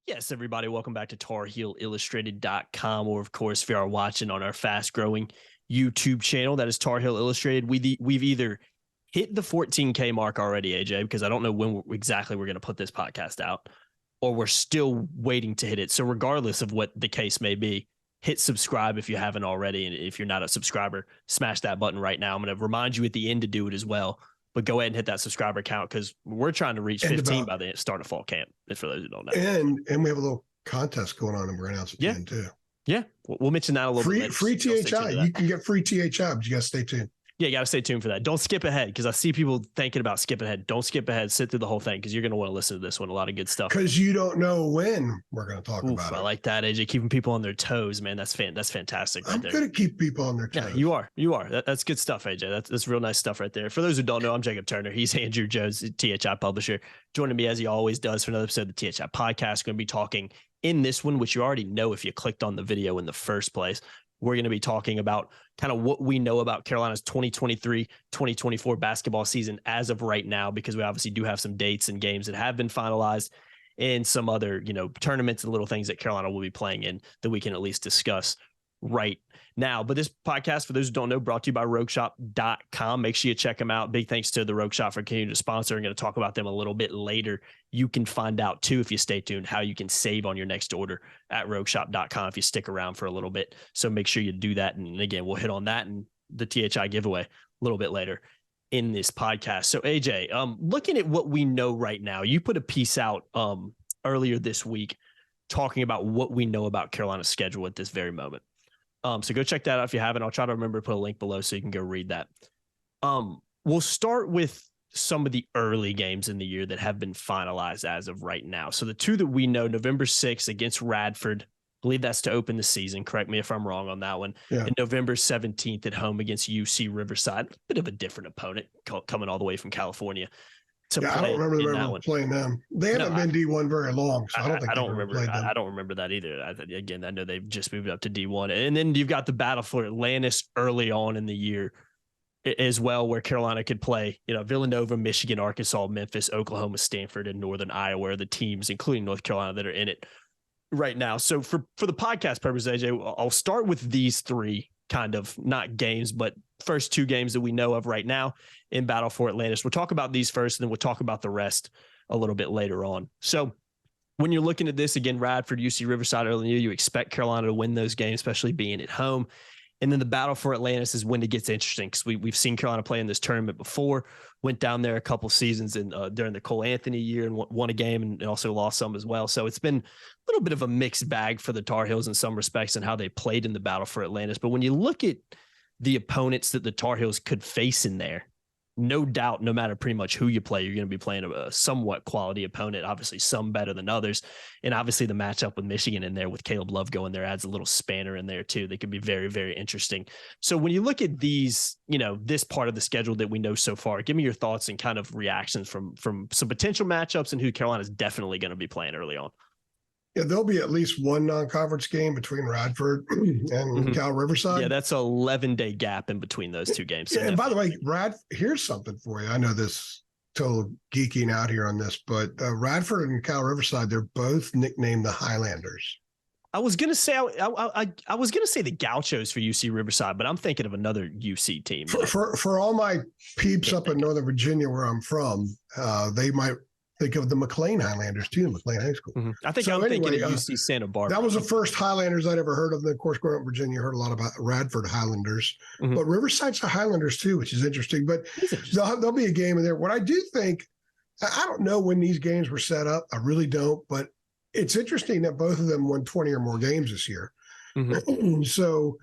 Yes, everybody, welcome back to TarHeelIllustrated.com, or of course, if you are watching on our fast-growing YouTube channel, that is Tar Heel Illustrated. We've either hit the 14K mark already, AJ, because I don't know when exactly we're going to put this podcast out, or we're still waiting to hit it. So regardless of what the case may be, hit subscribe if you haven't already, and if you're not a subscriber, smash that button right now. I'm going to remind you at the end to do it as well. But go ahead and hit that subscriber count because we're trying to reach 15 by the start of fall camp. For those who don't know, and we have a little contest going on, and we're going to announce it again too. Yeah, we'll mention that a little bit later. Free THI. You can get free THI, but you got to stay tuned. Yeah, you got to stay tuned for that. Don't skip ahead because I see people thinking about skipping ahead. Don't skip ahead. Sit through the whole thing because you're going to want to listen to this one. A lot of good stuff. Because you don't know when we're going to talk about it. I like that, AJ. Keeping people on their toes, man. That's fantastic. Right I'm going to keep people on their toes. Yeah, you are. That's good stuff, AJ. That's real nice stuff right there. For those who don't know, I'm Jacob Turner. He's Andrew Jones, THI publisher. Joining me as he always does for another episode of the THI podcast. We're going to be talking in this one, which you already know if you clicked on the video in the first place. We're going to be talking about kind of what we know about Carolina's 2023-2024 basketball season as of right now, because we obviously do have some dates and games that have been finalized and some other, tournaments and little things that Carolina will be playing in that we can at least discuss right now. But this podcast, for those who don't know, brought to you by RogueShop.com. Make sure you check them out. Big thanks to the Rogue Shop for continuing to sponsor. I'm going to talk about them a little bit later. You can find out too, if you stay tuned, how you can save on your next order at RogueShop.com if you stick around for a little bit. So make sure you do that. And again, we'll hit on that and the THI giveaway a little bit later in this podcast. So AJ, looking at what we know right now, you put a piece out earlier this week talking about what we know about Carolina's schedule at this very moment. So go check that out if you haven't. I'll try to remember to put a link below so you can go read that. We'll start with some of the early games in the year that have been finalized as of right now. So the two that we know, November 6th against Radford, I believe that's to open the season. Correct me if I'm wrong on that one. Yeah. And November 17th at home against UC Riverside, a bit of a different opponent coming all the way from California. I don't remember them playing them. They haven't been D1 very long, so I don't think I don't remember that either. I know they've just moved up to D1. And then you've got the battle for Atlantis early on in the year as well, where Carolina could play, Villanova, Michigan, Arkansas, Memphis, Oklahoma, Stanford, and Northern Iowa are the teams, including North Carolina, that are in it right now. So for the podcast purpose, AJ, I'll start with these three kind of not games, but first two games that we know of right now in Battle for Atlantis. We'll talk about these first, and then we'll talk about the rest a little bit later on. So when you're looking at this, again, Radford, UC Riverside early in the year, you expect Carolina to win those games, especially being at home. And then the Battle for Atlantis is when it gets interesting, because we've seen Carolina play in this tournament before, went down there a couple seasons and during the Cole Anthony year and won a game and also lost some as well. So it's been a little bit of a mixed bag for the Tar Heels in some respects and how they played in the Battle for Atlantis. But when you look at the opponents that the Tar Heels could face in there, no doubt, no matter pretty much who you play, you're going to be playing a somewhat quality opponent, obviously some better than others. And obviously the matchup with Michigan in there with Caleb Love going there adds a little spanner in there too. They could be very, very interesting. So when you look at these, this part of the schedule that we know so far, give me your thoughts and kind of reactions from some potential matchups and who Carolina's definitely going to be playing early on. Yeah, there'll be at least one non-conference game between Radford and Cal Riverside. Yeah, that's an 11-day gap in between those two games. So and by the way, here's something for you. I know this total geeking out here on this, but Radford and Cal Riverside, they're both nicknamed the Highlanders. I was gonna say I was gonna say the Gauchos for UC Riverside, but I'm thinking of another UC team. For all my peeps up in Northern Virginia, where I'm from, they might think of the McLean Highlanders too, McLean High School. Mm-hmm. I think I'm thinking of UC Santa Barbara. That was the first Highlanders I'd ever heard of. And of course, growing up in Virginia, heard a lot about Radford Highlanders, but Riverside's the Highlanders too, which is interesting. But there'll be a game in there. What I do think, I don't know when these games were set up. I really don't, but it's interesting that both of them won 20 or more games this year. So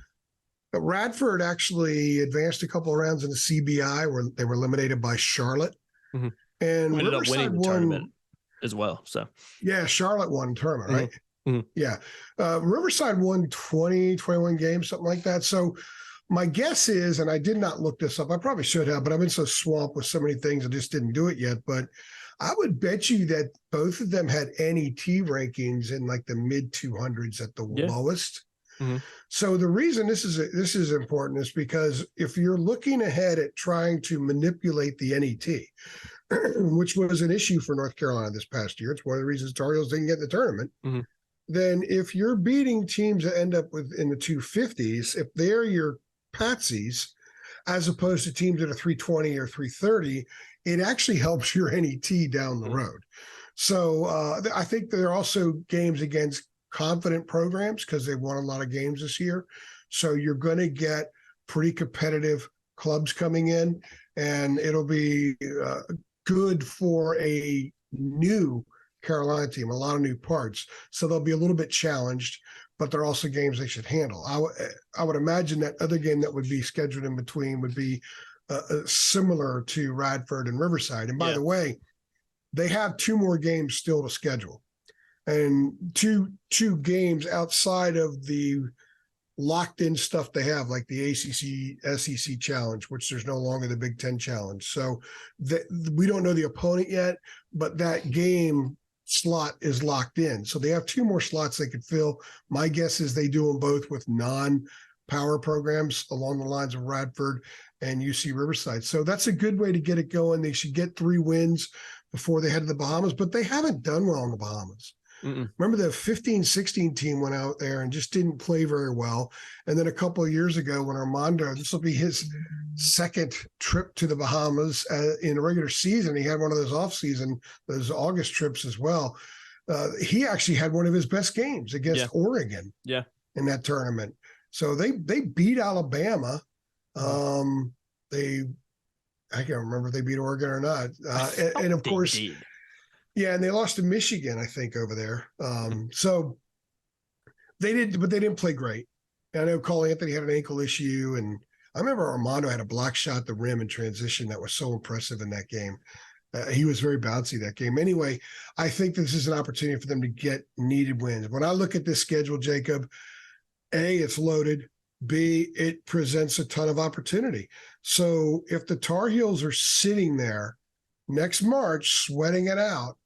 Radford actually advanced a couple of rounds in the CBI where they were eliminated by Charlotte. And ended up winning the tournament as well. So yeah, Charlotte won the tournament, right? Yeah. Riverside won 20, 21 games, something like that. So my guess is, and I did not look this up, I probably should have, but I've been so swamped with so many things, I just didn't do it yet. But I would bet you that both of them had NET rankings in like the mid 200s at the lowest. So the reason this is important is because if you're looking ahead at trying to manipulate the NET, which was an issue for North Carolina this past year. It's one of the reasons Tar Heels didn't get in the tournament. Mm-hmm. Then if you're beating teams that end up in the 250s, if they're your patsies, as opposed to teams that are 320 or 330, it actually helps your NET down the road. So I think there are also games against confident programs because they've won a lot of games this year. So you're going to get pretty competitive clubs coming in, and it'll be good for a new Carolina team, a lot of new parts. So they'll be a little bit challenged, but they're also games they should handle. I would imagine that other game that would be scheduled in between would be similar to Radford and Riverside. And by the way, they have 2 more games still to schedule, and two games outside of the locked in stuff they have, like the ACC SEC challenge, which there's no longer the Big Ten challenge. So we don't know the opponent yet, but that game slot is locked in. So they have 2 more slots they could fill. My guess is they do them both with non-power programs along the lines of Radford and UC Riverside. So that's a good way to get it going. They should get 3 wins before they head to the Bahamas, but they haven't done well in the Bahamas. Remember the 15-16 team went out there and just didn't play very well. And then a couple of years ago when Armando, this will be his second trip to the Bahamas in a regular season. He had one of those off-season, those August trips as well. He actually had one of his best games against Oregon in that tournament. So they beat Alabama. I can't remember if they beat Oregon or not. And of course, and they lost to Michigan, I think, over there. So they didn't play great. And I know Cole Anthony had an ankle issue, and I remember Armando had a block shot at the rim in transition that was so impressive in that game. He was very bouncy that game. Anyway, I think this is an opportunity for them to get needed wins. When I look at this schedule, Jacob, A, it's loaded. B, it presents a ton of opportunity. So if the Tar Heels are sitting there next March sweating it out,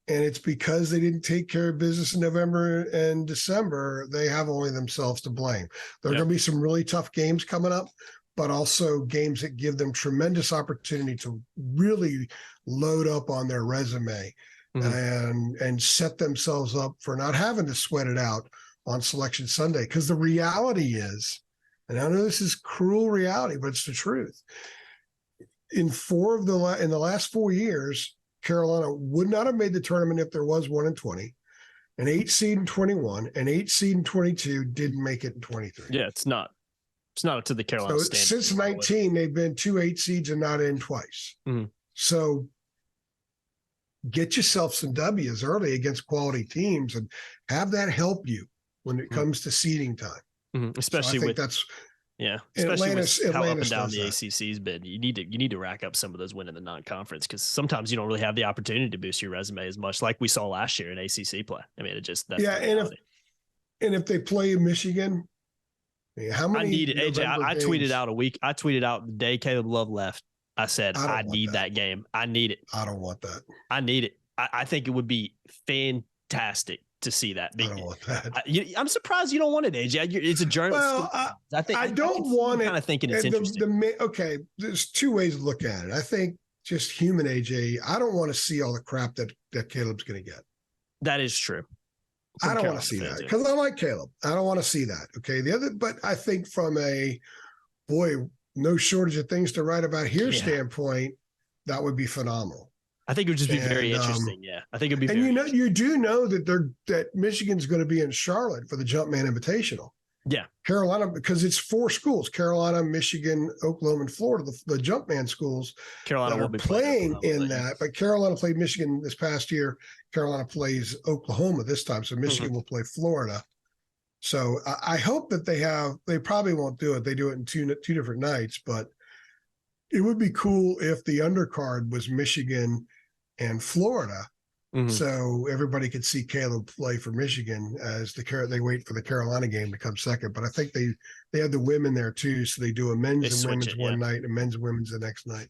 and it's because they didn't take care of business in November and December, they have only themselves to blame. There are going to be some really tough games coming up, but also games that give them tremendous opportunity to really load up on their resume and set themselves up for not having to sweat it out on Selection Sunday. Because the reality is, and I know this is cruel reality, but it's the truth. In the last 4 years, Carolina would not have made the tournament if there was 1 in 20, an 8 seed in 21, an 8 seed in 22 didn't make it in 23. Yeah, it's not up to the Carolina standard. Since 19, they've been 2 8 seeds and not in twice. So get yourself some W's early against quality teams and have that help you when it comes to seeding time. Especially with that's especially with how up and down the that. ACC's been. You need to rack up some of those wins in the non-conference, because sometimes you don't really have the opportunity to boost your resume as much, like we saw last year in ACC play. I mean, that's if they play Michigan, how many? I need it, AJ. I tweeted out the day Caleb Love left. I said I need that game. I need it. I don't want that. I need it. I think it would be fantastic to see that. I don't want that. I'm surprised you don't want it, AJ. It's a journal. Well, I don't want it. Kind of thinking it's interesting. Okay, there's 2 ways to look at it. I think just human, AJ. I don't want to see all the crap that Caleb's going to get. That is true. I don't want to see that because I like Caleb. I don't want to see that. Okay, but I think from no shortage of things to write about here standpoint, that would be phenomenal. I think it would just be very interesting. I think it'd be. And you do know that Michigan's going to be in Charlotte for the Jumpman Invitational. Yeah, Carolina, because it's 4 schools: Carolina, Michigan, Oklahoma, and Florida. The Jumpman schools. Carolina will be playing in that, but Carolina played Michigan this past year. Carolina plays Oklahoma this time, so Michigan will play Florida. So I hope that they probably won't do it. They do it in two different nights, but it would be cool if the undercard was Michigan and Florida. So everybody could see Caleb play for Michigan as they wait for the Carolina game to come second. But I think they have the women there too. So they do a men's and women's one night and men's and women's the next night.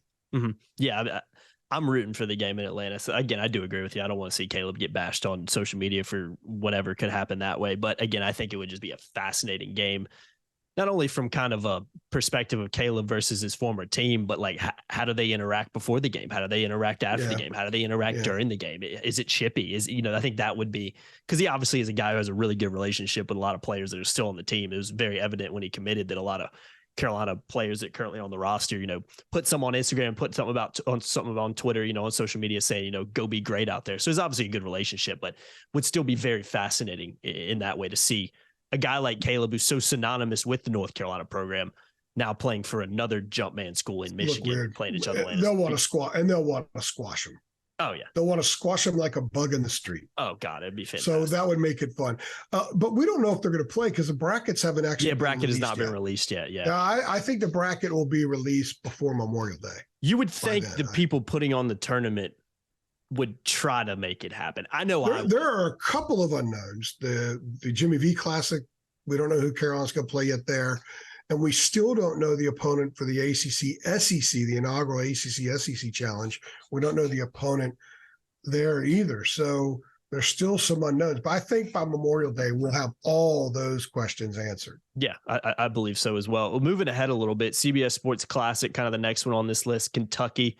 Yeah. I'm rooting for the game in Atlanta. So again, I do agree with you. I don't want to see Caleb get bashed on social media for whatever could happen that way. But again, I think it would just be a fascinating game. not only from kind of a perspective of Caleb versus his former team, but like how do they interact before the game? How do they interact after the game? How do they interact during the game? Is it chippy? I think that would be, because he obviously is a guy who has a really good relationship with a lot of players that are still on the team. It was very evident when he committed that a lot of Carolina players that currently on the roster, put some on Instagram, put something on Twitter, on social media saying, go be great out there. So it's obviously a good relationship, but would still be very fascinating in that way to see a guy like Caleb, who's so synonymous with the North Carolina program, now playing for another Jumpman school in Michigan, playing each other. They'll want to squash him. Oh, yeah. They'll want to squash him like a bug in the street. Oh, God, it'd be fantastic. So that would make it fun. But we don't know if they're going to play because the brackets haven't actually bracket has not been released yet. Yeah. I think the bracket will be released before Memorial Day. You would think the people putting on the tournament would try to make it happen. I know there are a couple of unknowns. The Jimmy V Classic, we don't know who Carolina's going to play yet there. And we still don't know the opponent for the ACC-SEC, the inaugural ACC-SEC challenge. We don't know the opponent there either. So there's still some unknowns. But I think by Memorial Day, we'll have all those questions answered. Yeah, I believe so as well. Moving ahead a little bit, CBS Sports Classic, kind of the next one on this list, Kentucky.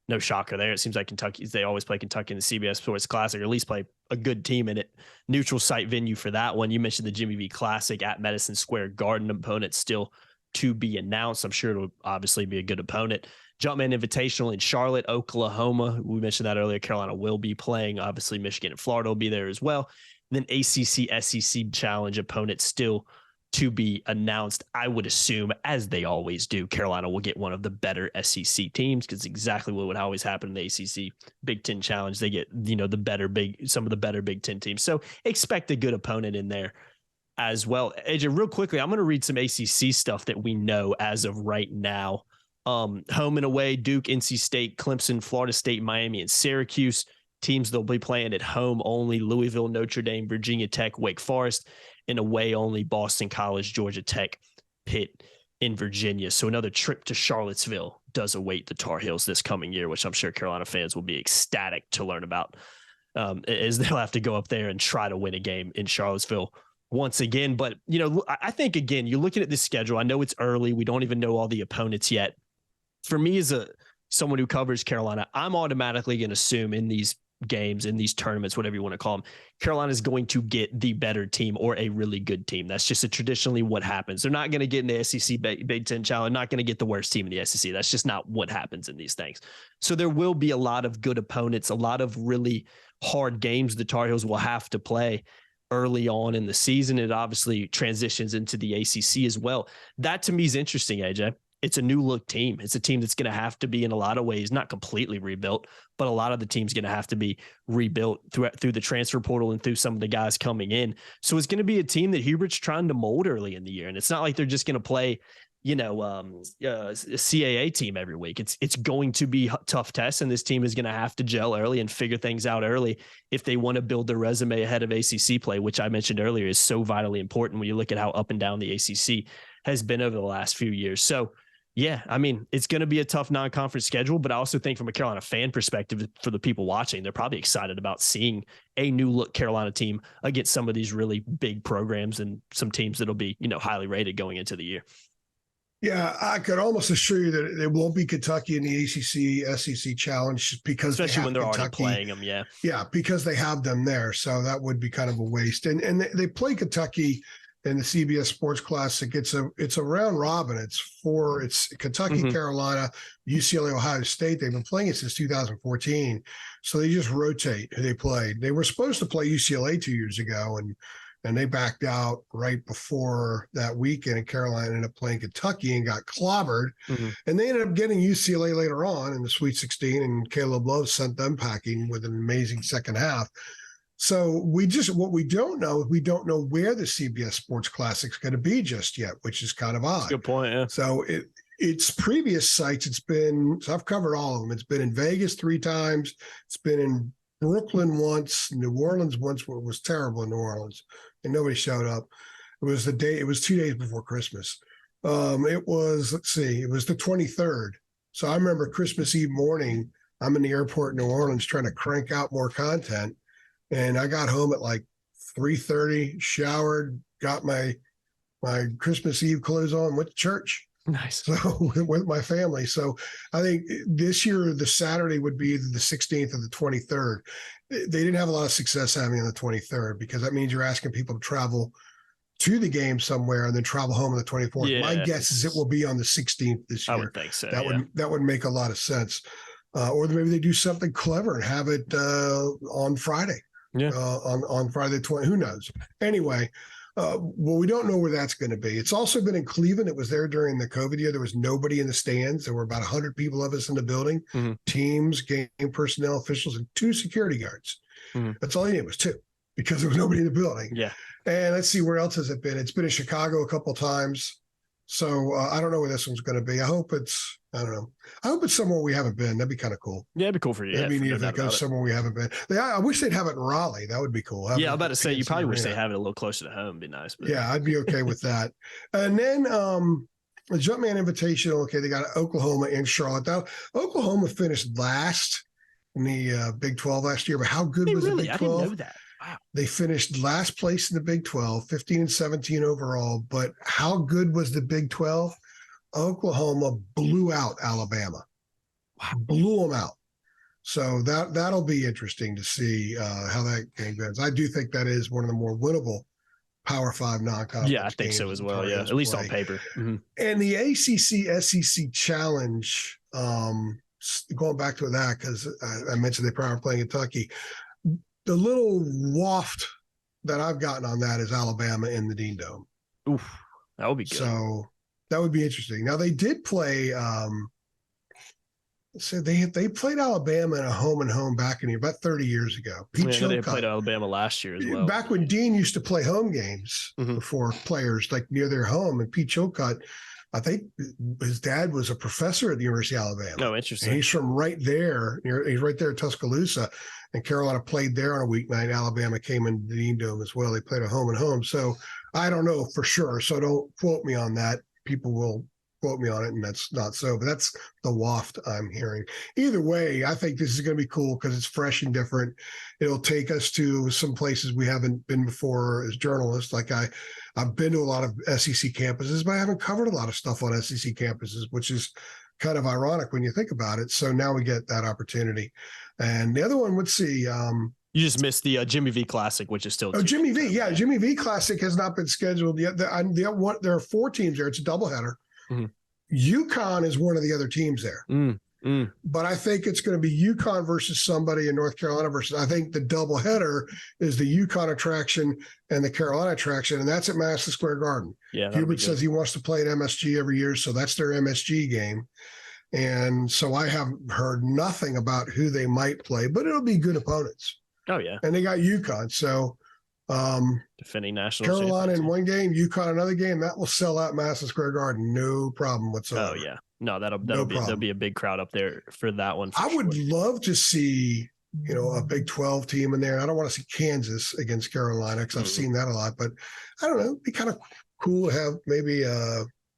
No shocker there. It seems like they always play Kentucky in the CBS Sports Classic, or at least play a good team in it. Neutral site venue for that one. You mentioned the Jimmy V Classic at Madison Square Garden. Opponent still to be announced. I'm sure it'll obviously be a good opponent. Jumpman Invitational in Charlotte, Oklahoma. We mentioned that earlier. Carolina will be playing. Obviously, Michigan and Florida will be there as well. And then ACC SEC Challenge opponent still to be announced. I would assume, as they always do, Carolina will get one of the better SEC teams, because exactly what would always happen in the ACC Big Ten Challenge. They get, some of the better Big Ten teams. So expect a good opponent in there as well. AJ, real quickly, I'm going to read some ACC stuff that we know as of right now. Home and away, Duke, NC State, Clemson, Florida State, Miami, and Syracuse. Teams they'll be playing at home only: Louisville, Notre Dame, Virginia Tech, Wake Forest. And away only: Boston College, Georgia Tech, Pitt in Virginia. So another trip to Charlottesville does await the Tar Heels this coming year, which I'm sure Carolina fans will be ecstatic to learn about, as they'll have to go up there and try to win a game in Charlottesville once again. But, I think, again, you're looking at this schedule. I know it's early. We don't even know all the opponents yet. For me, as someone who covers Carolina, I'm automatically going to assume in these games, in these tournaments, whatever you want to call them, Carolina is going to get the better team or a really good team. That's just traditionally what happens. They're not going to get in the SEC Big Ten Challenge, not going to get the worst team in the SEC. That's just not what happens in these things. So there will be a lot of good opponents, a lot of really hard games the Tar Heels will have to play early on in the season. It obviously transitions into the ACC as well. That to me is interesting, AJ. It's a new look team. It's a team that's going to have to be, in a lot of ways, not completely rebuilt, but a lot of the team's going to have to be rebuilt through the transfer portal and through some of the guys coming in. So it's going to be a team that Hubert's trying to mold early in the year. And it's not like they're just going to play, a CAA team every week. It's going to be tough tests, and this team is going to have to gel early and figure things out early if they want to build their resume ahead of ACC play, which I mentioned earlier is so vitally important when you look at how up and down the ACC has been over the last few years. So, yeah, I mean, it's going to be a tough non-conference schedule, but I also think from a Carolina fan perspective, for the people watching, they're probably excited about seeing a new look Carolina team against some of these really big programs and some teams that'll be, highly rated going into the year. Yeah, I could almost assure you that it won't be Kentucky in the ACC SEC Challenge, because especially when they're already playing them. Yeah, because they have them there. So that would be kind of a waste. And they play Kentucky in the CBS Sports Classic. It's a round robin. It's Kentucky, Carolina, UCLA, Ohio State. They've been playing it since 2014. So they just rotate who they played. They were supposed to play UCLA 2 years ago, and they backed out right before that weekend, and Carolina ended up playing Kentucky and got clobbered. And they ended up getting UCLA later on in the Sweet 16, and Caleb Love sent them packing with an amazing second half. So what we don't know is we don't know where the CBS Sports Classic is going to be just yet, which is kind of odd. Good point, yeah. So its previous sites, so I've covered all of them. It's been in Vegas 3 times. It's been in Brooklyn once, New Orleans once, where it was terrible in New Orleans, and nobody showed up. It was 2 days before Christmas. It was the 23rd. So I remember Christmas Eve morning, I'm in the airport in New Orleans trying to crank out more content. And I got home at like 3:30, showered, got my my Christmas Eve clothes on, went to church. Nice. So with my family. So I think this year, the Saturday would be either the 16th or the 23rd. They didn't have a lot of success having on the 23rd because that means you're asking people to travel to the game somewhere and then travel home on the 24th. Yeah, my guess is it will be on the 16th this year. I would think so. That would make a lot of sense. Or maybe they do something clever and have it on Friday. Yeah. On Friday the 20th. Who knows? Anyway, well, we don't know where that's going to be. It's also been in Cleveland. It was there during the COVID year. There was nobody in the stands. There were about 100 people of us in the building, teams, game personnel, officials, and 2 security guards. That's all you need was 2 because there was nobody in the building. Yeah. And let's see, where else has it been? It's been in Chicago a couple of times. So I don't know where this one's going to be. I hope it's somewhere we haven't been. That'd be kind of cool. Yeah, it'd be cool for you. That'd be neat if it goes somewhere we haven't been. I wish they'd have it in Raleigh. That would be cool. I'm about to say, you probably wish they have it a little closer to home. It'd be nice. But. Yeah, I'd be okay with that. And then the Jumpman Invitational, okay, they got Oklahoma and Charlotte. Now, Oklahoma finished last in the Big 12 last year, but how good was the Big 12? I didn't know that. Wow. They finished last place in the Big 12, 15-17 overall. But how good was the Big 12? Oklahoma blew out Alabama. Wow. Blew them out. So that'll be interesting to see how that game goes. I do think that is one of the more winnable Power 5 non-conference. Yeah, I think so as well. Yeah, at least on paper. And the ACC SEC Challenge, going back to that because I mentioned they probably are playing Kentucky. The little waft that I've gotten on that is Alabama in the Dean Dome. Oof, that would be good. So that would be interesting. Now they did play. So they played Alabama in a home and home back in about 30 years ago. They played Alabama last year as well. Back when Dean used to play home games for players like near their home, and Pete Chilcott, I think his dad was a professor at the University of Alabama. Oh, interesting. And he's from right there. He's right there in Tuscaloosa. And Carolina played there on a weeknight. Alabama came in the Dean Dome as well. They played a home and home. So I don't know for sure. So don't quote me on that. People will quote me on it, and that's not so. But that's the waft I'm hearing. Either way, I think this is going to be cool because it's fresh and different. It'll take us to some places we haven't been before as journalists. Like I've been to a lot of SEC campuses, but I haven't covered a lot of stuff on SEC campuses, which is kind of ironic when you think about it. So now we get that opportunity. And the other one, let's see. You just missed the Jimmy V Classic, which is still. Oh, Jimmy V. Yeah, Jimmy V Classic has not been scheduled yet. There are 4 teams there. It's a doubleheader. UConn is one of the other teams there. But I think it's going to be UConn versus somebody in North Carolina versus. I think the doubleheader is the UConn attraction and the Carolina attraction, and that's at Madison Square Garden. Yeah, Hubert says he wants to play at MSG every year, so that's their MSG game. And so I haven't heard nothing about who they might play, but it'll be good opponents. Oh, yeah. And they got UConn. So defending national Carolina in one game, UConn another game, that will sell out Madison Square Garden. No problem whatsoever. Oh, yeah. No, there'll be a big crowd up there for that one. I would love to see, a Big 12 team in there. I don't want to see Kansas against Carolina because I've seen that a lot, but I don't know. It'd be kind of cool to have maybe,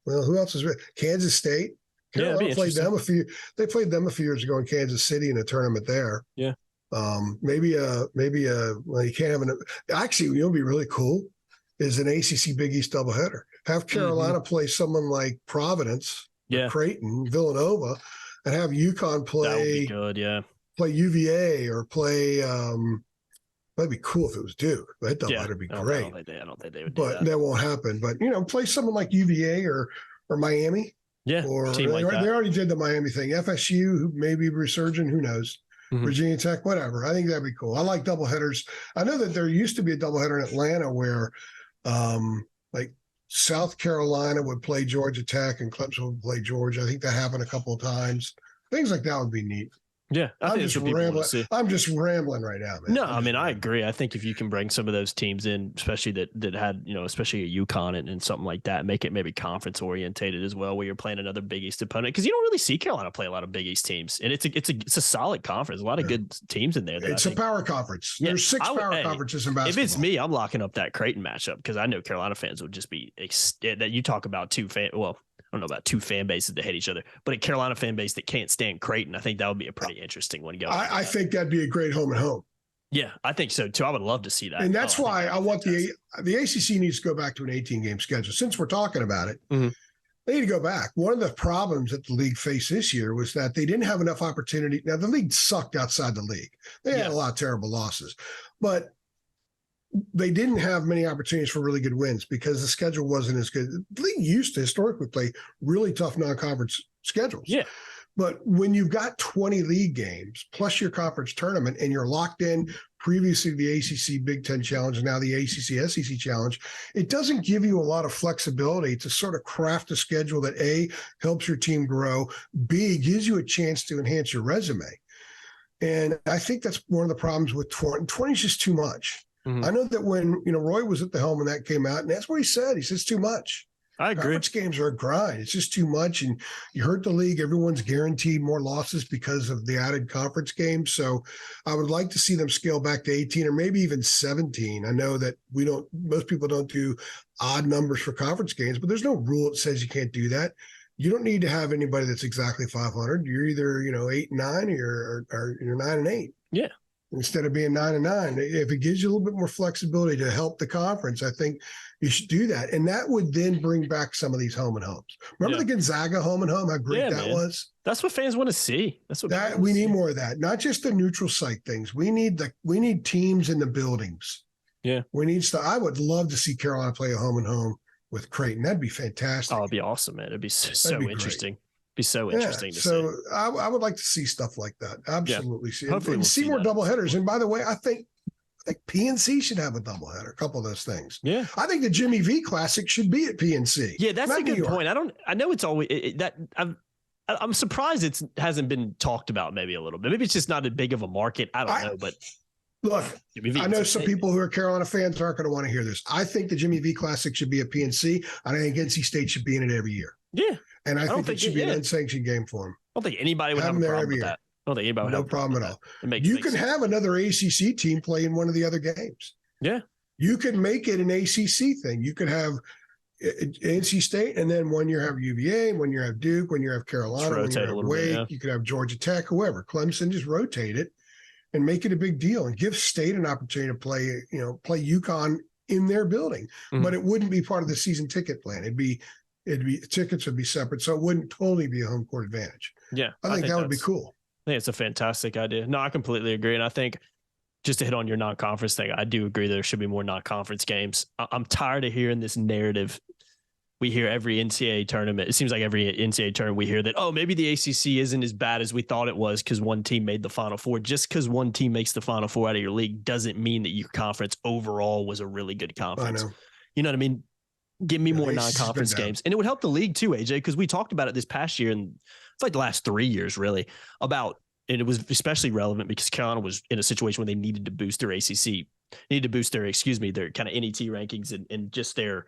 who else is Kansas State? Carolina played them they played them a few years ago in Kansas City in a tournament there. Yeah. Well, you can't have actually, it'll be really cool is an ACC Big East doubleheader. Have Carolina play someone like Providence, Creighton, Villanova, and have UConn play. That would be good, yeah. Play UVA or play. That'd be cool if it was Duke. That doubleheader would be great. I don't think they would do that. But that won't happen. But play someone like UVA or Miami. Yeah, or team like that. They already did the Miami thing. FSU, maybe resurgent, who knows? Virginia Tech, whatever. I think that'd be cool. I like doubleheaders. I know that there used to be a doubleheader in Atlanta where like South Carolina would play Georgia Tech and Clemson would play Georgia. I think that happened a couple of times. Things like that would be neat. Yeah, I'm just rambling right now, man. No, I mean, I agree. I think if you can bring some of those teams in, especially that had, especially a UConn and something like that, make it maybe conference orientated as well, where you're playing another Big East opponent, because you don't really see Carolina play a lot of Big East teams, and it's a solid conference, a lot of good teams in there. It's a power conference. Yeah, there's 6 power conferences in basketball. If it's me, I'm locking up that Creighton matchup because I know Carolina fans would just be that you talk about I don't know about 2 fan bases that hate each other, but a Carolina fan base that can't stand Creighton, I think that would be a pretty interesting one. I think that'd be a great home and home. Yeah, I think so too. I would love to see that. And that's why I want the ACC needs to go back to an 18-game schedule. Since we're talking about it, they need to go back. One of the problems that the league faced this year was that they didn't have enough opportunity. Now, the league sucked outside the league. They had a lot of terrible losses, but they didn't have many opportunities for really good wins because the schedule wasn't as good. The league used to historically play really tough non-conference schedules. Yeah. But when you've got 20 league games plus your conference tournament and you're locked in previously the ACC Big Ten Challenge and now the ACC SEC Challenge, it doesn't give you a lot of flexibility to sort of craft a schedule that A, helps your team grow, B, gives you a chance to enhance your resume. And I think that's one of the problems with 20. 20 is just too much. I know that when, Roy was at the helm when that came out, and that's what he said. He says too much. I agree. Conference games are a grind. It's just too much. And you hurt the league. Everyone's guaranteed more losses because of the added conference games. So I would like to see them scale back to 18 or maybe even 17. I know that most people don't do odd numbers for conference games, but there's no rule that says you can't do that. You don't need to have anybody that's exactly 500. You're either, 8-9 or you're 9-8. Yeah. Instead of being 9-9, if it gives you a little bit more flexibility to help the conference, I think you should do that. And that would then bring back some of these home and homes. Remember the Gonzaga home and home, how great that was? That's what fans want to see. We need more of that. Not just the neutral site things. We need teams in the buildings. Yeah. I would love to see Carolina play a home and home with Creighton. That'd be fantastic. Oh, it'd be awesome, man. It'd be so interesting. Be so interesting to see. So I would like to see stuff like that. Absolutely. Yeah. Hopefully we'll see more doubleheaders. And by the way, I think PNC should have a doubleheader, a couple of those things. Yeah. I think the Jimmy V Classic should be at PNC. Yeah, that's a good point. I know it's always I'm surprised it hasn't been talked about maybe a little bit. Maybe it's just not as big of a market. I don't know, but look, I know some people who are Carolina fans aren't going to want to hear this. I think the Jimmy V Classic should be at PNC. I think NC State should be in it every year. Yeah. And I think it should be an unsanctioned game for them. I don't think anybody would have a problem with that. I don't think anybody would have no problem at all. You can have another ACC team play in one of the other games. Yeah. You can make it an ACC thing. You could have NC State, and then 1 year have UVA, 1 year have Duke, 1 year have Carolina, 1 year have Wake. You could have Georgia Tech, whoever. Clemson, just rotate it and make it a big deal and give State an opportunity to play UConn in their building. But it wouldn't be part of the season ticket plan. Tickets would be separate, so it wouldn't totally be a home court advantage. Yeah, I think that would be cool. I think it's a fantastic idea. No, I completely agree, and I think just to hit on your non-conference thing, I do agree there should be more non-conference games. I'm tired of hearing this narrative. We hear every NCAA tournament. It seems like every NCAA tournament we hear that, maybe the ACC isn't as bad as we thought it was because one team made the Final Four. Just because one team makes the Final Four out of your league doesn't mean that your conference overall was a really good conference. I know. You know what I mean? Give me more non-conference games. And it would help the league too, AJ, because we talked about it this past year, and it's like the last 3 years really, and it was especially relevant because Carolina was in a situation where they needed to boost their their kind of NET rankings and just their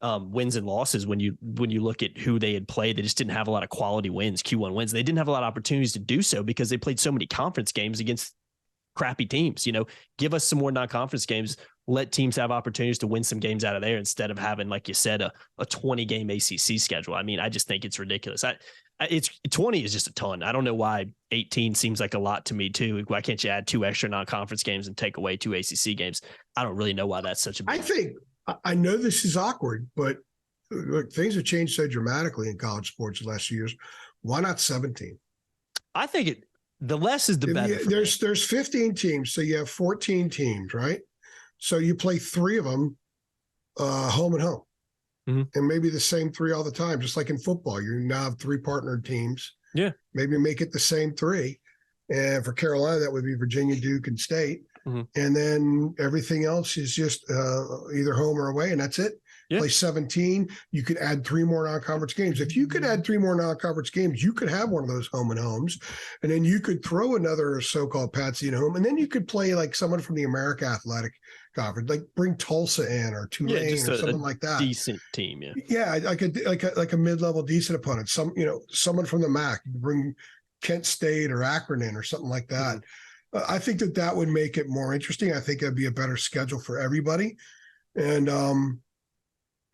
wins and losses. When you look at who they had played, they just didn't have a lot of quality wins, Q1 wins. They didn't have a lot of opportunities to do so because they played so many conference games against crappy teams. Give us some more non-conference games. Let teams have opportunities to win some games out of there instead of having, like you said, a 20-game ACC schedule. I mean, I just think it's ridiculous. It's 20 is just a ton. I don't know why 18 seems like a lot to me too. Why can't you add 2 extra non-conference games and take away 2 ACC games? I don't really know why that's such a big I know this is awkward, but look, things have changed so dramatically in college sports the last few years. Why not 17? I think the less is the better. There's 15 teams, so you have 14 teams, right? So you play 3 of them home and home. And maybe the same 3 all the time, just like in football. You now have 3 partnered teams. Yeah. Maybe make it the same 3. And for Carolina, that would be Virginia, Duke, and State. And then everything else is just either home or away, and that's it. Yeah. Play 17. You could add 3 more non-conference games. If you could add 3 more non-conference games, you could have one of those home and homes, and then you could throw another so-called Patsy in home, and then you could play like someone from the America Athletic Conference, like bring Tulsa in or Tulane or something like that. Decent team, yeah. Yeah, like a mid-level decent opponent. Someone from the MAC. You bring Kent State or Akron in or something like that. I think that would make it more interesting. I think it'd be a better schedule for everybody, and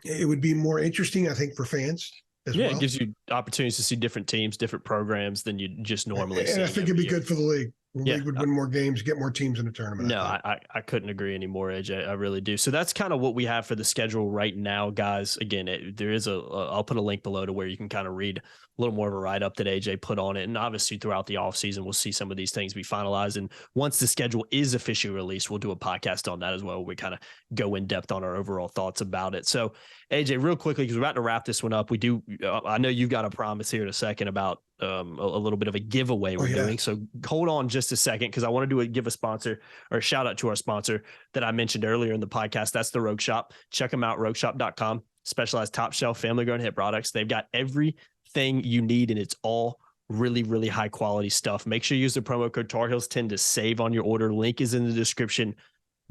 it would be more interesting, I think, for fans as well. Yeah, it gives you opportunities to see different teams, different programs than you just normally see. And I think it'd be good for the league. The league would win more games, get more teams in the tournament. No, I couldn't agree anymore, AJ. I really do. So that's kind of what we have for the schedule right now, guys. Again, there is I'll put a link below to where you can kind of read a little more of a write-up that AJ put on it. And obviously throughout the offseason, we'll see some of these things be finalized. And once the schedule is officially released, we'll do a podcast on that as well. We kind of go in depth on our overall thoughts about it. So AJ, real quickly, because we're about to wrap this one up, I know you've got a promise here in a second about a little bit of a giveaway we're doing. So hold on just a second, because I want to give a sponsor or a shout out to our sponsor that I mentioned earlier in the podcast. That's the Rogue Shop. Check them out, rogueshop.com. Specialized top shelf family grown hit products. They've got everything you need, and it's all really, really high quality stuff. Make sure you use the promo code Tar Heels 10 to save on your order. Link is in the description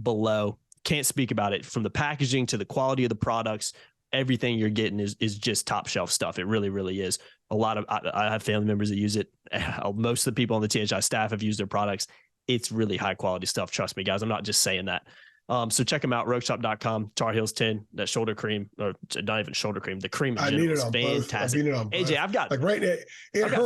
below. Can't speak about it. From the packaging to the quality of the products, everything you're getting is just top shelf stuff. It really, really is. I have family members that use it. Most of the people on the THI staff have used their products. It's really high quality stuff. Trust me, guys. I'm not just saying that. So check them out, rogueshop.com, Tar Heels 10, that shoulder cream, or not even shoulder cream, the cream in general is fantastic. AJ, I've got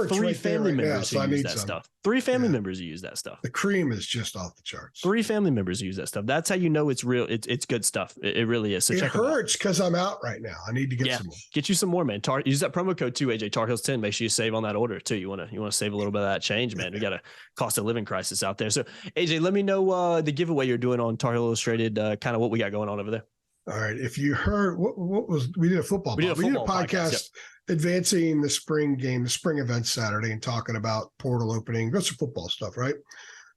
three family members who use that stuff. Three family members who use that stuff. The cream is just off the charts. 3 family members who use that stuff. That's how you know it's real. It's good stuff. It really is. So it hurts because I'm out right now. I need to get some more. Get you some more, man. Use that promo code too, AJ, Tar Heels 10. Make sure you save on that order too. You want to save a little bit of that change, man. We got a cost of living crisis out there. So AJ, let me know the giveaway you're doing on Tar Heel Illustrated, kind of what we got going on over there. All right. If you heard we did a football. We did a podcast advancing the spring game, the spring event Saturday, and talking about portal opening. That's some football stuff, right?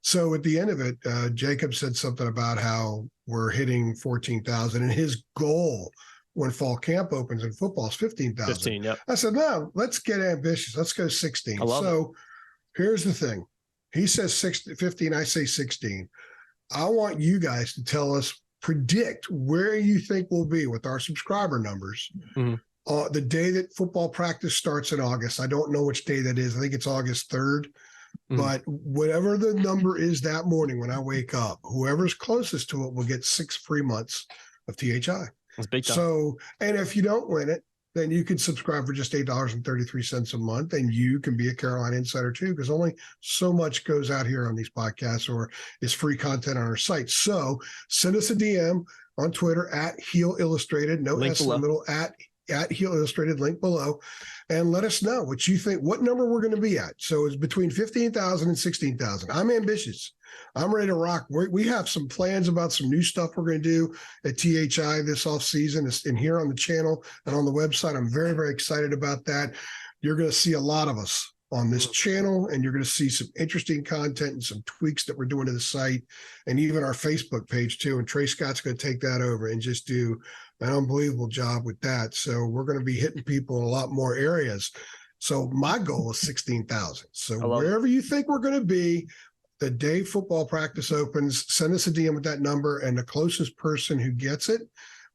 So at the end of it, Jacob said something about how we're hitting 14,000, and his goal when fall camp opens in football is 15,000. 15, yep. I said, no, let's get ambitious. Let's go 16. So here's the thing. He says 15, I say 16. I want you guys to tell us, predict where you think we'll be with our subscriber numbers. The day that football practice starts in August. I don't know which day that is. I think it's August 3rd. But whatever the number is that morning when I wake up, whoever's closest to it will get 6 free months of THI. That's big time. So, and if you don't win it, then you can subscribe for just $8.33 a month, and you can be a Carolina Insider too, because only so much goes out here on these podcasts or is free content on our site. So send us a DM on Twitter at Heel Illustrated, no link S below. In the middle, at Heel Illustrated, link below, and let us know what you think, what number we're going to be at. So it's between 15,000 and 16,000. I'm ambitious. I'm ready to rock. We have some plans about some new stuff we're going to do at THI this off season, and here on the channel and on the website. I'm very, very excited about that. You're going to see a lot of us on this channel, and you're going to see some interesting content and some tweaks that we're doing to the site and even our Facebook page too. And Trey Scott's going to take that over and just do an unbelievable job with that. So we're going to be hitting people in a lot more areas. So my goal is 16,000. So wherever you think we're going to be, the day football practice opens, send us a DM with that number, and the closest person who gets it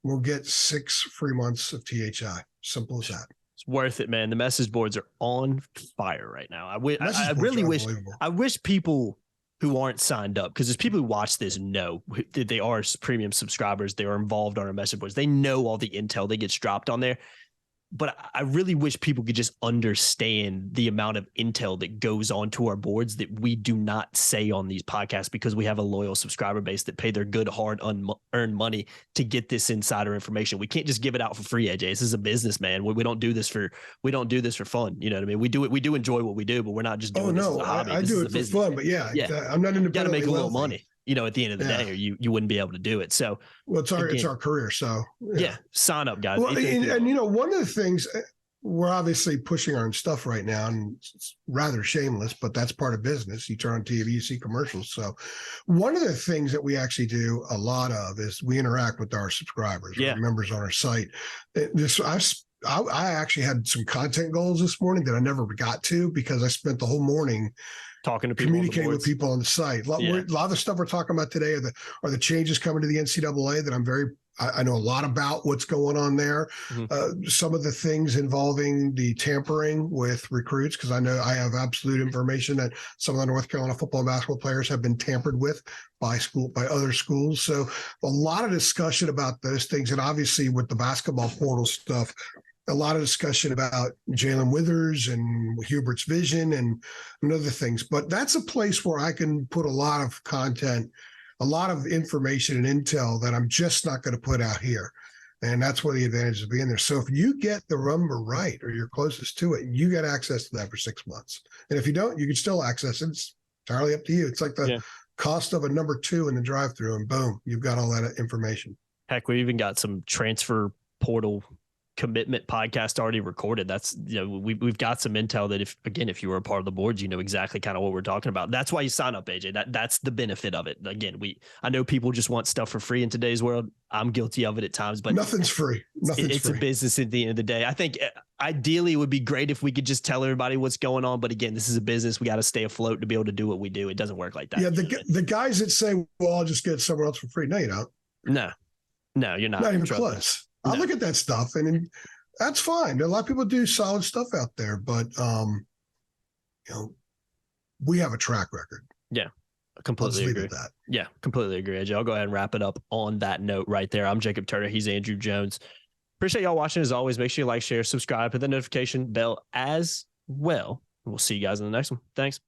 will get 6 free months of THI. Simple as that. It's worth it, man. The message boards are on fire right now. I really wish people who aren't signed up, because there's people who watch this know that they are premium subscribers. They are involved on our message boards. They know all the intel that gets dropped on there. But I really wish people could just understand the amount of intel that goes onto our boards that we do not say on these podcasts, because we have a loyal subscriber base that pay their good, hard, earned money to get this insider information. We can't just give it out for free, AJ. This is a business, man. We don't do this for fun. You know what I mean? We do enjoy what we do, but we're not just doing this as a hobby. I do it for fun, but I'm not independently You got to make a little money. At the end of the day, or you wouldn't be able to do it. So it's our career. So sign up, guys. Well, and one of the things, we're obviously pushing our own stuff right now, and it's rather shameless, but that's part of business. You turn on TV, you see commercials. So one of the things that we actually do a lot of is we interact with our subscribers, our members on our site. I actually had some content goals this morning that I never got to, because I spent the whole morning talking to people, communicating with people on the site. A lot of the stuff we're talking about today are the changes coming to the NCAA that I know a lot about what's going on there. Some of the things involving the tampering with recruits, because I know I have absolute information that some of the North Carolina football and basketball players have been tampered with by other schools. So a lot of discussion about those things. And obviously with the basketball portal stuff, a lot of discussion about Jalen Withers and Hubert's vision and other things. But that's a place where I can put a lot of content, a lot of information and intel that I'm just not going to put out here. And that's one of the advantages of being there. So if you get the number right or you're closest to it, you get access to that for 6 months. And if you don't, you can still access it. It's entirely up to you. It's like the cost of a number 2 in the drive-through, and boom, you've got all that information. Heck, we even got some transfer portal commitment podcast already recorded. That's, we've got some intel that if you were a part of the boards, you know exactly kind of what we're talking about. That's why you sign up, AJ. That's the benefit of it. Again, I know people just want stuff for free in today's world. I'm guilty of it at times, but nothing's free. It's free. A business at the end of the day. I think ideally it would be great if we could just tell everybody what's going on. But again, this is a business. We got to stay afloat to be able to do what we do. It doesn't work like that. Yeah. The guys that say, well, I'll just get it somewhere else for free. No, you don't. No, you're not. Not even close. No. I look at that stuff and that's fine. A lot of people do solid stuff out there, but we have a track record. Yeah, completely agree. That. Yeah, completely agree, AJ. I'll go ahead and wrap it up on that note right there. I'm Jacob Turner. He's Andrew Jones. Appreciate y'all watching as always. Make sure you like, share, subscribe, hit the notification bell as well. We'll see you guys in the next one. Thanks.